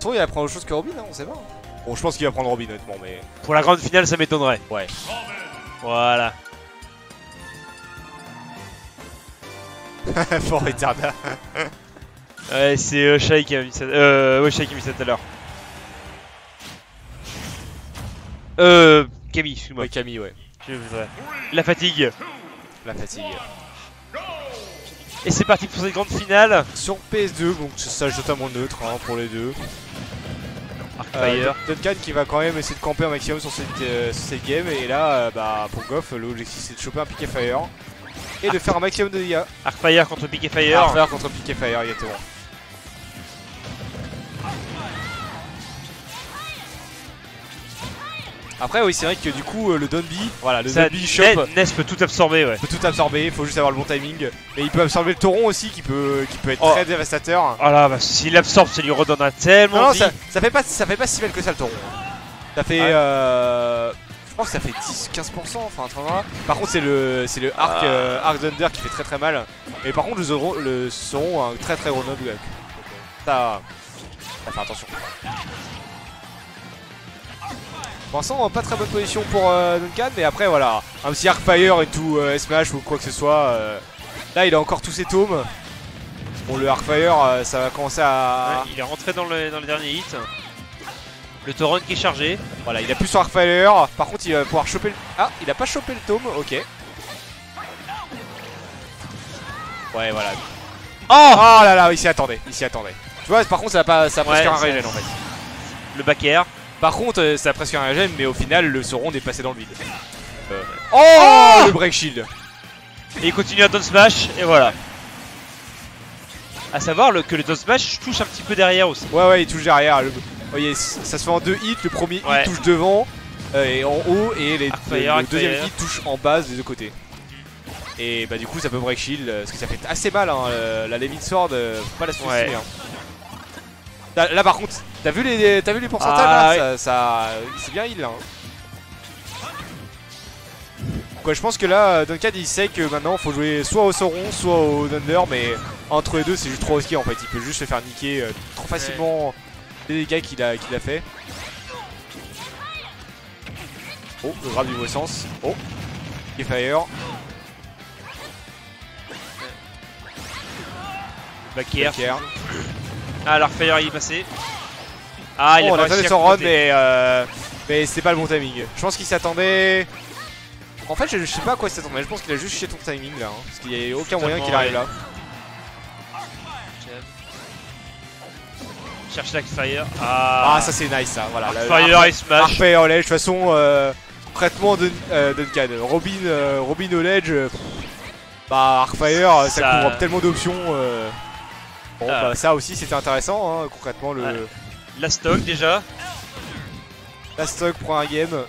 tour il va prendre autre chose que Robin, hein, on sait pas. Bon, je pense qu'il va prendre Robin honnêtement, mais... Pour la grande finale, ça m'étonnerait. Ouais. Voilà. Fort Eterna. Ouais, c'est Shai qui a mis ça. Ouais, Shai qui a mis ça tout à l'heure. Camille, excuse-moi. Ouais, Camille, ouais. La fatigue. La fatigue. Et c'est parti pour cette grande finale. Sur PS2, donc ça totalement neutre hein, pour les deux. Arcfire. Duncan qui va quand même essayer de camper un maximum sur cette game. Et là, bah, pour Goff, l'objectif c'est de choper un Piqué Fire. Et de faire un maximum de dégâts. Arcfire contre Piqué Fire. Arcfire contre Piqué Fire, exactement. Après oui c'est vrai que du coup le Donby, voilà le Donby chope. Ness peut tout absorber ouais. Peut tout absorber, il faut juste avoir le bon timing. Mais il peut absorber le tauron aussi qui peut être très dévastateur. Oh là bah s'il absorbe ça lui redonnera tellement non, de vie. Ça fait pas si mal que ça le tauron. Ça fait je pense que ça fait 10-15%, enfin un truc là. Par contre c'est le Arc Thunder qui fait très mal. Et par contre le Sauron a un très gros knockback. Ça fait attention. Pour l'instant, pas très bonne position pour Duncan, mais après voilà, un petit Arcfire et tout, Smash ou quoi que ce soit. Là, il a encore tous ses tomes. Bon, le Arcfire, ça va commencer à. Ouais, il est rentré dans le dernier hit. Le Torrent qui est chargé. Voilà, il a plus son Arcfire. Par contre, il va pouvoir choper le. Ah, il a pas chopé le tome, ok. Ouais, voilà. Oh là là, il s'y attendait, Tu vois, par contre, ça a presque un régène en fait. Le back air. Par contre, ça a presque un régène, mais au final, le Sauron est passé dans le vide. Oh, le break shield. Et il continue à down smash, et voilà. A savoir que le down smash touche un petit peu derrière aussi. Ouais, il touche derrière. Voyez, ça se fait en 2 hits. Le premier hit touche devant et en haut, et le deuxième hit touche en base des deux côtés. Et bah, du coup, ça peut break shield, parce que ça fait assez mal. Hein, la Levin Sword, faut pas la sous-estimer. Hein. Là, par contre, t'as vu les pourcentages là, c'est bien heal là. Hein. Quoi, je pense que là, Duncan il sait que maintenant il faut jouer soit au Sauron, soit au Thunder, mais entre les deux c'est juste trop risqué en fait. Il peut juste se faire niquer trop facilement les dégâts qu'il a fait. Oh, le grab du mauvais sens. Oh, Fire. Back air. Ah, l'Arcfire il est passé. Ah, il a réussi son run, mais c'est pas le bon timing. Je pense qu'il s'attendait. En fait, je sais pas à quoi il s'attendait. Je pense qu'il a juste chié ton timing là. Hein, parce qu'il n'y a aucun moyen qu'il arrive là. Cherche l'Arcfire. Ah, ça c'est nice ça. Voilà. Arcfire et smash. Arcfire au ledge. De toute façon, concrètement, Duncan. Robin au ledge. Bah, Arcfire, ça couvre tellement d'options. Bon, bah ça aussi c'était intéressant, hein, concrètement le... La stock déjà. La stock prend un game.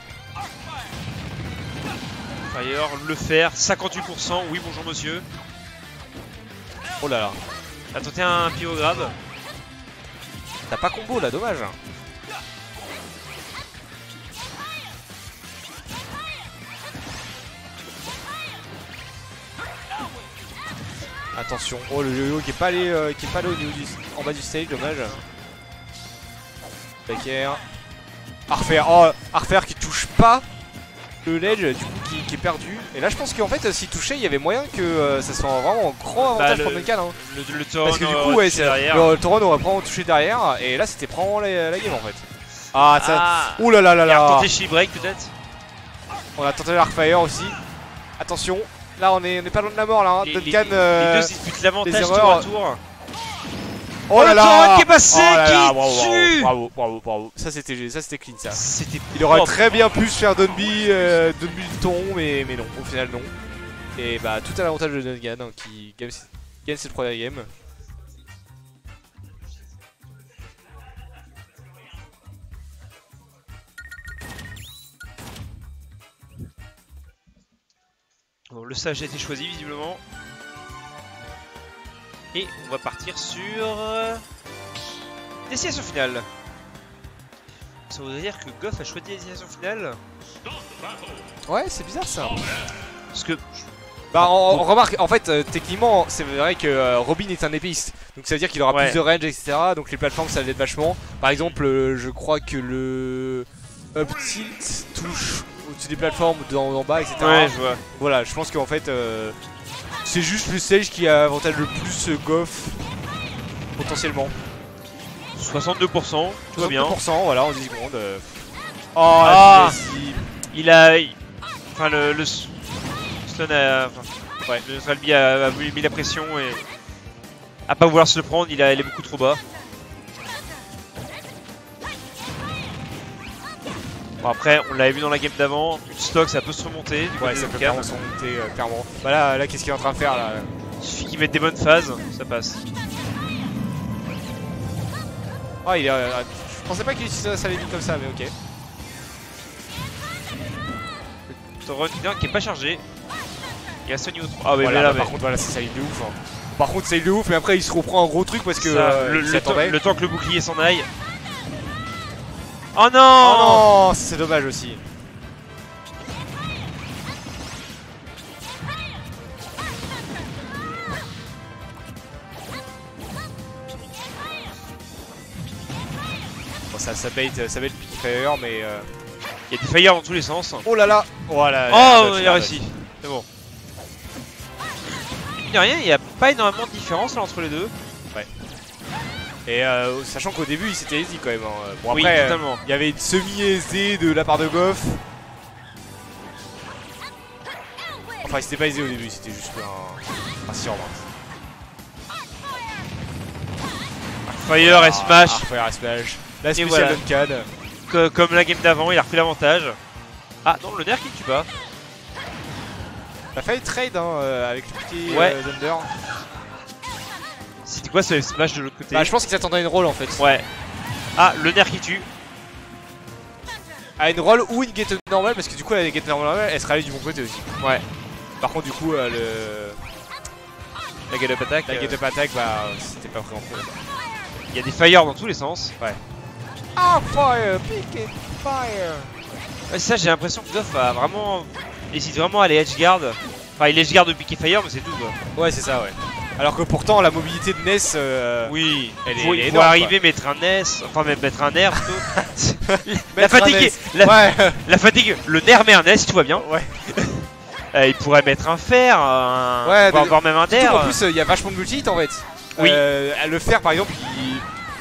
Fire, le faire, 58%, oui bonjour monsieur. Oh là là. T'as tenté un pivot grab. T'as pas combo là, dommage. Attention, oh le yo-yo qui est pas allé au niveau en bas du stage, dommage. Back air. Arcfire qui touche pas le ledge, du coup qui est perdu. Et là je pense qu'en fait s'il touchait il y avait moyen que ça soit vraiment un grand avantage pour Duncan. Hein. Le Tauron parce que du coup le Tauron aurait probablement touché derrière et là c'était probablement la game en fait. Ah ça. Ouh là là là là. Il a tenté Shield Break peut-être. On a tenté l'Arcfire aussi. Attention. Là on est pas loin de la mort là, hein. Duncan les deux se disputent l'avantage tour à tour. Oh là là, le Tauron qui est passé, qui tue. Bravo. Ça c'était clean ça. Il propre. aurait très bien pu se faire Donby du Tauron mais non, au final non. Et bah tout à l'avantage de Duncan hein, qui gagne cette première game. Bon, le sage a été choisi visiblement. Et on va partir sur destination finale. Ça voudrait dire que Goff a choisi la destination finale. Ouais, c'est bizarre ça. Parce que bah on remarque, en fait techniquement c'est vrai que Robin est un épéiste. Donc ça veut dire qu'il aura plus de range, etc. Donc les plateformes ça l'aide vachement. Par exemple, je crois que le up tilt touche au-dessus des plateformes en bas, etc. Ouais, je vois. Voilà, je pense qu'en fait, c'est juste le stage qui a avantage le plus Goff potentiellement. 62%, tout va bien. 62%, voilà, en 10 secondes. Oh, ah, il a. Enfin, le stun a. Enfin, ouais, le Salby a mis la pression et. À pas vouloir se le prendre, il est beaucoup trop bas. Bon, après, on l'avait vu dans la game d'avant, une stock ça peut se remonter. Du ouais, ça peut vraiment se remonter, clairement. Bah là qu'est-ce qu'il est en train de faire là? Il suffit qu'il mette des bonnes phases, ça passe. Oh, il est. Je pensais pas qu'il utilisait ça vite comme ça, mais ok. Le run qui est pas chargé. Il a Sony au 3. Ah, ouais, voilà, mais là, par contre, voilà, c'est ça, il est ouf. Hein. Par contre, c'est de ouf, mais après, il se reprend un gros truc parce que. Le temps que le bouclier s'en aille. Oh non! Oh non, c'est dommage aussi. Bon, ça bait le Pick Fire, mais. Il y a des fire dans tous les sens. Oh là là! Voilà. Oh, il a réussi. C'est bon. Il n'y a rien, il n'y a pas énormément de différence là, entre les deux. Ouais. Et sachant qu'au début il s'était easy quand même. Hein. Bon, oui, après, totalement. Il y avait une semi-aisée de la part de Goff. Enfin, c'était pas aisé au début, c'était juste un survent. Fire et Smash. Fire et Smash. La spéciale Duncan. Comme la game d'avant, il a repris l'avantage. Ah non, le nerf qui tue pas. T'as failli trade hein, avec le petit Thunder. C'était quoi ce Smash de l'autre côté? Bah je pense qu'il s'attendait à une roll en fait. Ouais. Ah, le nerf qui tue. À une roll ou une get normale parce que du coup la get normale elle sera allée du bon côté aussi. Ouais. Par contre du coup la get up attack, bah c'était pas pris en compte. Il y a des fire dans tous les sens. Ouais. Ah fire, pick it, fire. Ouais, ça j'ai l'impression que Goff a vraiment hésite vraiment à aller edge guard. Enfin il edge guard de pick et fire mais c'est tout quoi. Ouais c'est ça ouais. Alors que pourtant la mobilité de Ness oui, elle faut énorme, arriver mettre un Ness, enfin même mettre un nerf plutôt. La fatigue, la fatigue, le nerf met un Ness, tout va bien. Ouais. Il pourrait mettre un fer, voire même un nerf. En plus il y a vachement de multi-hit en fait. Oui. Le fer par exemple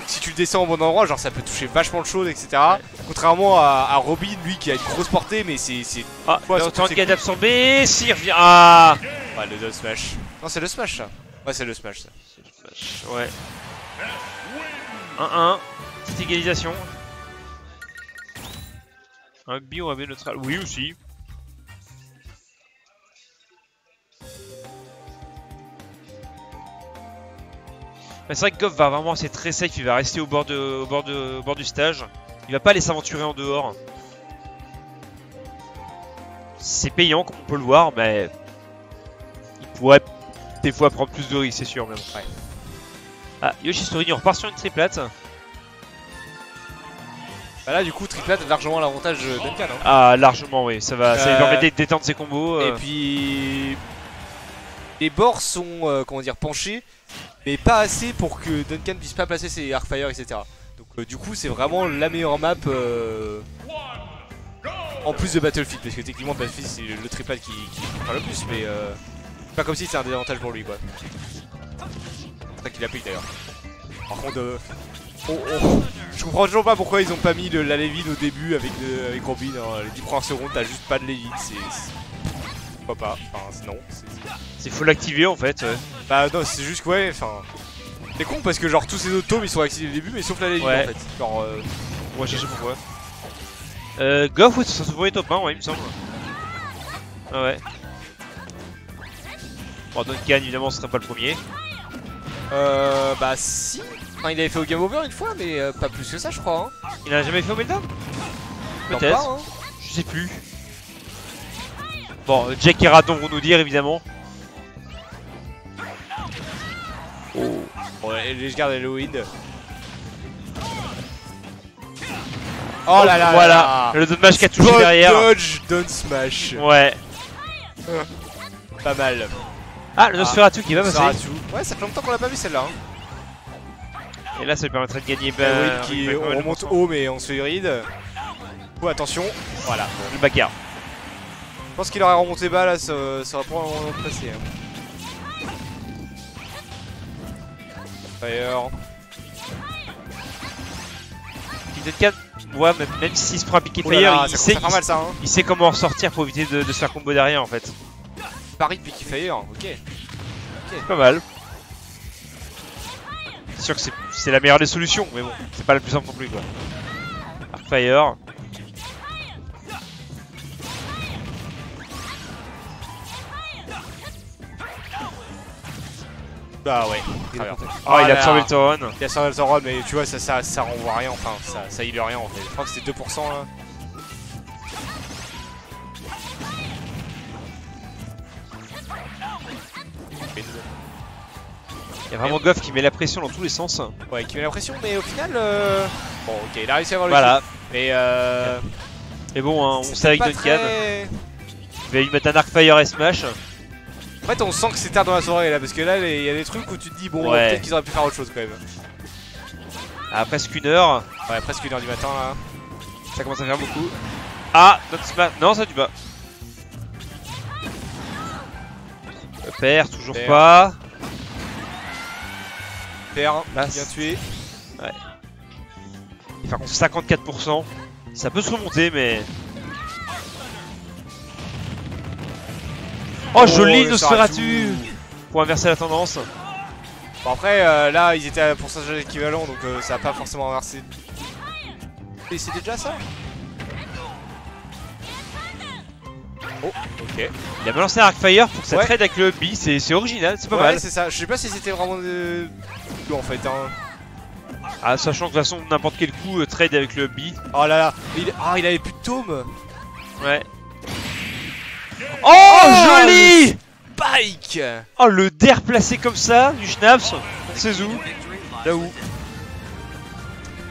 si tu le descends au bon endroit, genre ça peut toucher vachement de choses, etc. Contrairement à Robin, lui qui a une grosse portée, mais c'est. Ah, autant de gars d'absorber, s'il revient. Ah! Ouais, le smash. Non, c'est le smash ça. Ouais, c'est le smash ça. C'est le smash, ouais. 1-1, petite égalisation. Un B ou un B neutral? Oui, aussi. C'est vrai que Goff va vraiment c'est très safe, il va rester au bord du stage. Il va pas aller s'aventurer en dehors. C'est payant comme on peut le voir, mais il pourrait des fois prendre plus de risques, c'est sûr. Mais bon. Ouais. Ah, Yoshistory, on repart sur une triplate. Bah là du coup triplate a largement l'avantage de Duncan. Hein. Ah largement oui, ça lui permet d'étendre ses combos. Et puis les bords sont comment dire penchés. Mais pas assez pour que Duncan puisse pas placer ses Arcfire, etc. Donc du coup c'est vraiment la meilleure map en plus de Battlefield. Parce que techniquement Battlefield c'est le triplat qui prend le plus. Mais pas comme si c'était un désavantage pour lui quoi. C'est ça qu'il applique d'ailleurs. Par contre je comprends toujours pas pourquoi ils ont pas mis la Levine au début avec Robin. Hein. Les 10 premières secondes t'as juste pas de Levine. Pourquoi pas, enfin non. C'est faut l'activer en fait. Ouais. Bah non c'est juste que ouais, enfin. C'est con parce que genre tous ces autres tomes ils sont activés au début mais sauf la Levine en fait. Genre on va chercher pourquoi. Goff c'est son premier top 1 ouais il me semble. Ah ouais. Bon Duncan évidemment ce serait pas le premier. Bah si. Enfin il avait fait au Game Over une fois mais pas plus que ça je crois. Hein. Il en a jamais fait au Meltdown? Peut-être. Hein. Je sais plus. Bon, Jack et Radon vont nous dire évidemment. Oh. Bon, je garde Halloween. Oh là là. Voilà, là. le dommage qui a touché derrière. Dodge, don't smash. Ouais. Pas mal. Ah, le Nosferatu qui va passer. Ouais, ça fait longtemps qu'on l'a pas vu celle-là. Hein. Et là, ça lui permettrait de gagner. Qui remonte haut, mais on se fait ride. Oh, attention. Voilà. Le bagarre. Je pense qu'il aurait remonté bas là, ça aurait probablement passé. Fire. Duncan, ouais, même s'il se prend un piqué de Fire, il sait comment en ressortir pour éviter de se faire combo derrière en fait. Paris de piqué Fire, ok. C'est pas mal. C'est sûr que c'est la meilleure des solutions, mais bon, c'est pas la plus simple non plus quoi. Arcfire. Bah ouais. Oh, il a absorbé le Tauron. Il a absorbé le Tauron, mais tu vois, ça renvoie rien, enfin, ça heal rien en fait. Je crois que c'était 2% là. Il y a vraiment Goff qui met la pression dans tous les sens. Ouais, qui met la pression, mais au final. Bon, ok, il a réussi à avoir le voilà. Mais mais bon, hein, on sait avec Duncan. Très... Il va lui mettre un Arcfire et Smash. En fait, on sent que c'est tard dans la soirée là, parce que là, il y a des trucs où tu te dis, bon, ouais. peut-être qu'ils auraient pu faire autre chose quand même. Ah, presque 1 heure. Ouais, presque 1 heure du matin là. Ça commence à faire beaucoup. Ah, notre Smash. Non, ça du bas. Père, toujours Père. Pas. Père, bien tué. Ouais. Il fait contre 54%. Ça peut se remonter, mais. Oh, joli Nosferatu pour inverser la tendance. Bon après là ils étaient à pourcentage équivalent donc ça a pas forcément inversé. Et c'était déjà ça. Oh ok. Il a balancé un Arcfire pour que ça trade avec le B, c'est original, c'est pas mal. C'est ça, je sais pas si c'était vraiment de... en fait hein. Ah sachant que de toute façon n'importe quel coup trade avec le B. Oh là là, il avait plus de tome. Ouais. Oh, joli Spike. Oh, le dair placé comme ça, du Schnaps, on sait où. Là où.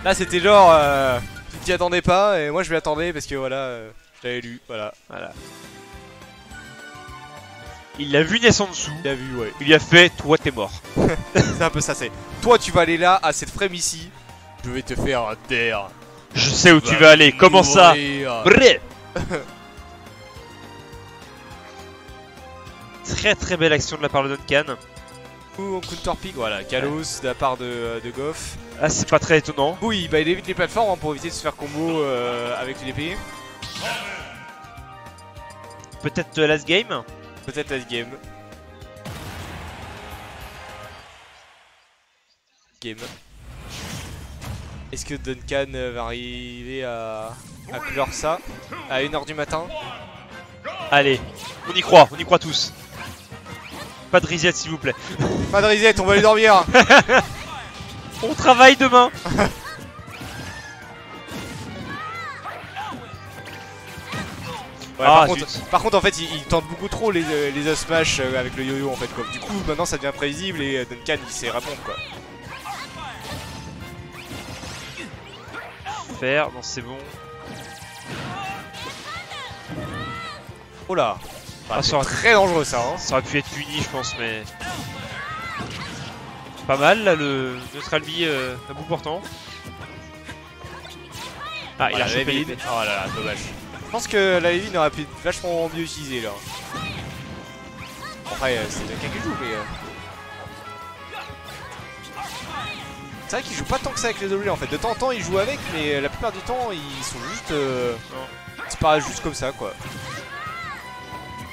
Là c'était genre, tu t'y attendais pas et moi je m'y attendais parce que voilà, je l'avais lu, voilà. Il l'a vu naître en dessous. Il l'a vu, ouais. Il lui a fait, toi t'es mort. C'est un peu ça, c'est. Toi tu vas aller là, à cette frame ici, je vais te faire un dair. Je sais où tu vas aller, comment ça? Bref. Très belle action de la part de Duncan. On counter pick, voilà, Kalos de la part de Goff. Ah, c'est pas très étonnant. Oui, bah il évite les plateformes hein, pour éviter de se faire combo avec une épée. Peut-être last game. Peut-être last game. Est-ce que Duncan va arriver à clore ça à 1 h du matin? Allez, on y croit tous. Pas de reset s'il vous plaît. Pas de reset, on va aller dormir. On travaille demain. Ouais, par contre en fait il tente beaucoup trop les up smash avec le yo-yo en fait quoi. Du coup maintenant ça devient prévisible et Duncan il sait répondre quoi. Faire, non c'est bon. Oh là. Ah, c'est très dangereux ça hein. Ça aurait pu être puni je pense mais... Pas mal là le Neutral B à bout portant. Ah il a chopé l'idée. Oh là là dommage. Je pense que la Levine aurait pu être vachement mieux utilisée là. Après c'est Duncan qui joue mais... C'est vrai qu'il joue pas tant que ça avec les W en fait. De temps en temps il joue avec mais la plupart du temps ils sont juste... Ils disparaissent juste comme ça quoi.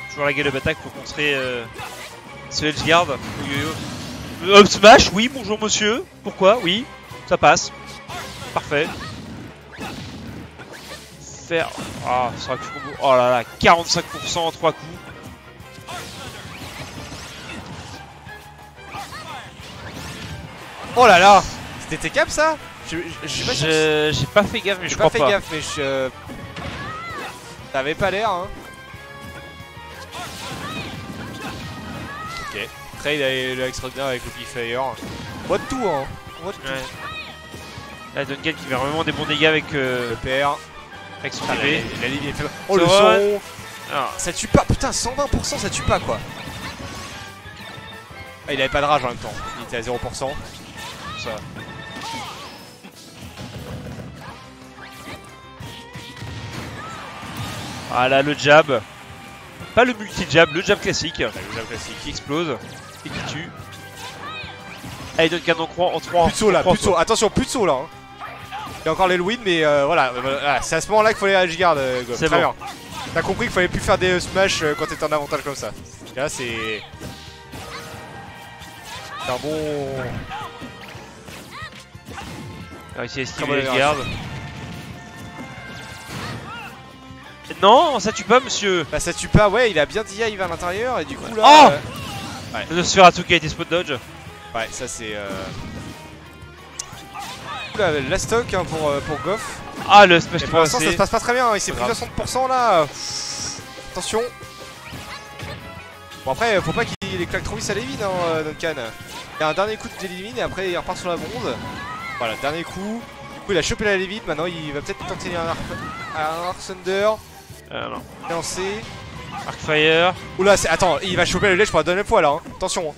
Toujours la gueule d'attaque pour contrer ce Edgeguard au yo-yo. Up smash, oui, bonjour monsieur. Pourquoi? Oui, ça passe. Parfait. Faire. Ah, ça aurait pu combo. Oh là là, 45% en 3 coups. Oh là là. C'était cap ça? J'ai pas fait gaffe mais je crois pas. J'ai pas fait gaffe mais je... Ça avait pas l'air hein. Ok. Trade l'extraordinaire avec le Fire. What tout hein. What tout. Là Duncan qui fait vraiment des bons dégâts avec le PR. Avec son bébé. La ligne est faible. Oh le son. Ça tue pas. Putain 120% ça tue pas quoi. Ah il avait pas de rage en même temps. Il était à 0%. Ça. Ah là, le jab. Pas le multi-jab, le jab classique. Le jab classique qui explose et qui tue. Allez, Duncan en 3. Plus de saut là, plus de saut. Attention, plus de saut là. Il y a encore les win, mais voilà. C'est à ce moment là qu'il faut aller à Gigard. C'est bon. Bien. T'as compris qu'il fallait plus faire des smash quand t'étais en avantage comme ça. Et là, c'est un bon. Il a réussi à esquiver les gardes. Non, ça tue pas, monsieur. Bah, ça tue pas, ouais, il a bien dive à l'intérieur et du coup là. Oh ouais. Le Nosferatu qui a été spot dodge. Ouais, ça c'est. Oula, la stock hein, pour Goff. Ah, le smash pour l'instant, ça se passe pas très bien, hein. Il s'est pris 60% là. Attention. Bon, après, faut pas qu'il les claque trop vite, ça l'élimine, hein, Duncan. Il y a un dernier coup de l'élimine et après il repart sur la bronze. Voilà, dernier coup. Du coup, il a chopé la Lévite. Maintenant, il va peut-être tenter un Arc Thunder. Non. Lancé. Arcfire. Oula, attends, il va choper le ledge pour la deuxième fois là. Hein. Attention. Hein.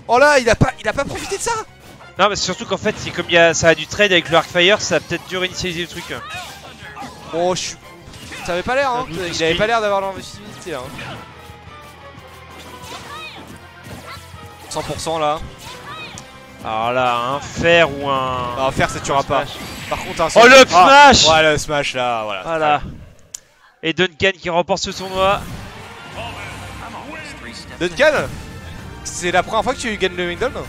Oh là, il a pas profité de ça. Non, mais c'est surtout qu'en fait, comme ça a du trade avec le Arcfire, ça a peut-être dû réinitialiser le truc. Oh, ça avait pas l'air, hein. Il avait pas l'air d'avoir l'invisibilité là. Hein. 100% là. Alors là, un fer ou un. Non, fer ça tuera pas. Par contre, un oh, le smash. Ouais, le smash là, voilà. Voilà. Et Duncan qui remporte ce tournoi. Duncan, c'est la première fois que tu gagnes le Wimbledon?